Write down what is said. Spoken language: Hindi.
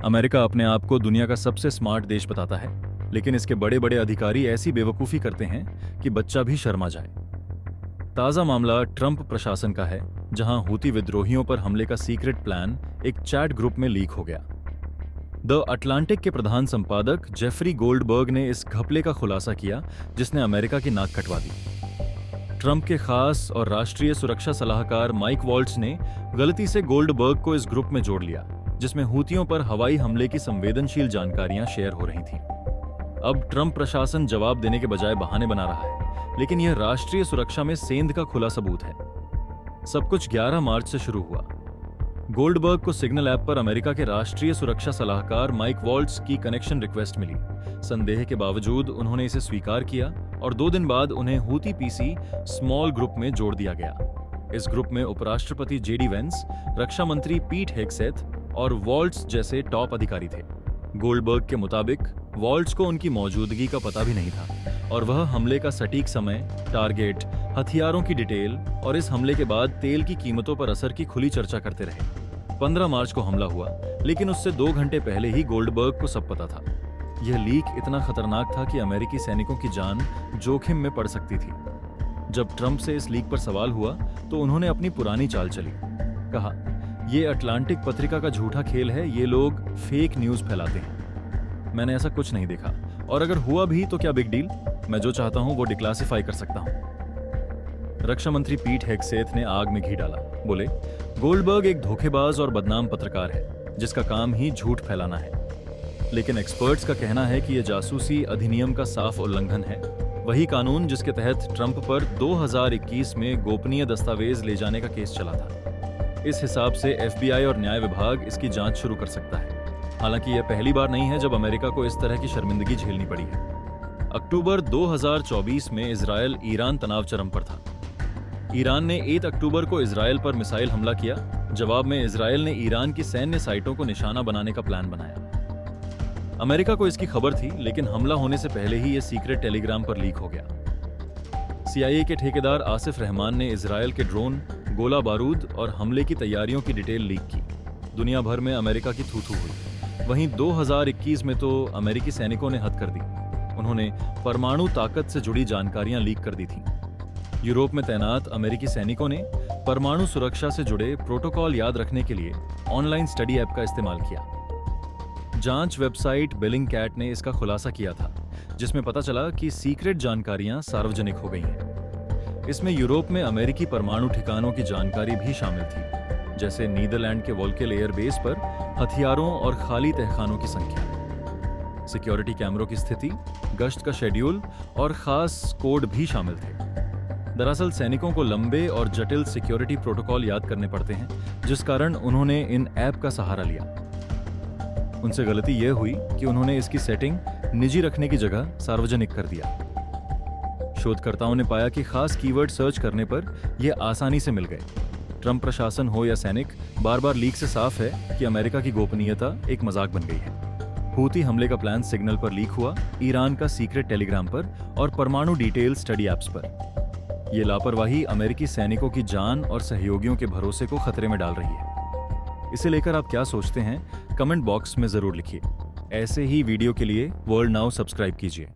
अमेरिका अपने आप को दुनिया का सबसे स्मार्ट देश बताता है, लेकिन इसके बड़े बड़े अधिकारी ऐसी बेवकूफ़ी करते हैं कि बच्चा भी शर्मा जाए। ताज़ा मामला ट्रंप प्रशासन का है, जहां हूती विद्रोहियों पर हमले का सीक्रेट प्लान एक चैट ग्रुप में लीक हो गया। द अटलांटिक के प्रधान संपादक जेफरी गोल्डबर्ग ने इस घपले का खुलासा किया, जिसने अमेरिका की नाक कटवा दी। ट्रंप के खास और राष्ट्रीय सुरक्षा सलाहकार माइक वॉल्ट्ज ने गलती से गोल्डबर्ग को इस ग्रुप में जोड़ लिया, जिसमें हूतियों पर हवाई हमले की संवेदनशील जानकारियां शेयर हो रही थीं। अब ट्रंप प्रशासन जवाब देने के बजाय बहाने बना रहा है, लेकिन यह राष्ट्रीय सुरक्षा में सेंध का खुला सबूत है। सब कुछ 11 मार्च से शुरू हुआ। गोल्डबर्ग को सिग्नल ऐप पर अमेरिका के राष्ट्रीय सुरक्षा सलाहकार माइक वॉल्ट्ज की कनेक्शन रिक्वेस्ट मिली। संदेह के बावजूद उन्होंने इसे स्वीकार किया और 2 दिन बाद उन्हें हूती पीसी स्मॉल ग्रुप में जोड़ दिया गया। इस ग्रुप में उपराष्ट्रपति जेडी वेंस, रक्षा मंत्री पीट हेगसेथ और वॉल्ट्ज जैसे टॉप अधिकारी थे। गोल्डबर्ग के मुताबिक वॉल्ट्ज को उनकी मौजूदगी का पता भी नहीं था और वह हमले का सटीक समय, टारगेट, हथियारों की डिटेल और इस हमले के बाद तेल की कीमतों पर असर की खुली चर्चा करते रहे। 15 मार्च को हमला हुआ, लेकिन उससे 2 घंटे पहले ही गोल्डबर्ग को सब पता था। यह लीक इतना खतरनाक था कि अमेरिकी सैनिकों की जान जोखिम में पड़ सकती थी। जब ट्रंप से इस लीक पर सवाल हुआ तो उन्होंने अपनी पुरानी चाल चली। कहा, ये अटलांटिक पत्रिका का झूठा खेल है, ये लोग फेक न्यूज फैलाते हैं। मैंने ऐसा कुछ नहीं देखा, और अगर हुआ भी तो क्या बिग डील, मैं जो चाहता हूं वो डिक्लासिफाई कर सकता हूं। रक्षा मंत्री पीट हेगसेथ ने आग में घी डाला। बोले, गोल्डबर्ग एक धोखेबाज और बदनाम पत्रकार है, जिसका काम ही झूठ फैलाना है। लेकिन एक्सपर्ट्स का कहना है कि यह जासूसी अधिनियम का साफ उल्लंघन है, वही कानून जिसके तहत ट्रंप पर 2021 में गोपनीय दस्तावेज ले जाने का केस चला था। इस हिसाब से FBI और न्याय विभाग इसकी जांच शुरू कर सकता है। हालांकि यह पहली बार नहीं है जब अमेरिका को इस तरह की शर्मिंदगी झेलनी पड़ी है। अक्टूबर 2024 में इजरायल ईरान तनाव चरम पर था। ईरान ने 8 अक्टूबर को इजरायल पर मिसाइल हमला किया। जवाब में इजरायल ने ईरान की सैन्य साइटों को निशाना बनाने का प्लान बनाया। अमेरिका को इसकी खबर थी, लेकिन हमला होने से पहले ही यह सीक्रेट टेलीग्राम पर लीक हो गया। CIA के ठेकेदार आसिफ रहमान ने इजरायल के ड्रोन, गोला बारूद और हमले की तैयारियों की डिटेल लीक की। दुनिया भर में अमेरिका की थू-थू हुई। वहीं 2021 में तो अमेरिकी सैनिकों ने हद कर दी। उन्होंने परमाणु ताकत से जुड़ी जानकारियां लीक कर दी थीं। यूरोप में तैनात अमेरिकी सैनिकों ने परमाणु सुरक्षा से जुड़े प्रोटोकॉल याद रखने के लिए ऑनलाइन स्टडी ऐप का इस्तेमाल किया। जांच वेबसाइट बेलिंगकैट ने इसका खुलासा किया था, जिसमें पता चला कि सीक्रेट जानकारियां सार्वजनिक हो गई हैं। इसमें यूरोप में अमेरिकी परमाणु ठिकानों की जानकारी भी शामिल थी, जैसे नीदरलैंड के वोल्केल एयरबेस पर हथियारों और खाली तहखानों की संख्या। सिक्योरिटी कैमरों की स्थिति, गश्त का शेड्यूल और खास कोड भी शामिल थे। दरअसल सैनिकों को लंबे और जटिल सिक्योरिटी प्रोटोकॉल याद करने पड़ते हैं, जिस कारण उन्होंने इन ऐप का सहारा लिया। उनसे गलती यह हुई कि उन्होंने इसकी सेटिंग निजी रखने की जगह सार्वजनिक कर दिया। शोधकर्ताओं ने पाया कि खास कीवर्ड सर्च करने पर यह आसानी से मिल गए। ट्रंप प्रशासन हो या सैनिक, बार-बार लीक से साफ है कि अमेरिका की गोपनीयता एक मजाक बन गई है। हूती हमले का प्लान सिग्नल पर लीक हुआ, ईरान का सीक्रेट टेलीग्राम पर और परमाणु डिटेल स्टडी ऐप्स पर। यह लापरवाही अमेरिकी सैनिकों की जान और सहयोगियों के भरोसे को खतरे में डाल रही है। इसे लेकर आप क्या सोचते हैं? कमेंट बॉक्स में जरूर लिखिए। ऐसे ही वीडियो के लिए वर्ल्ड नाउ सब्सक्राइब कीजिए।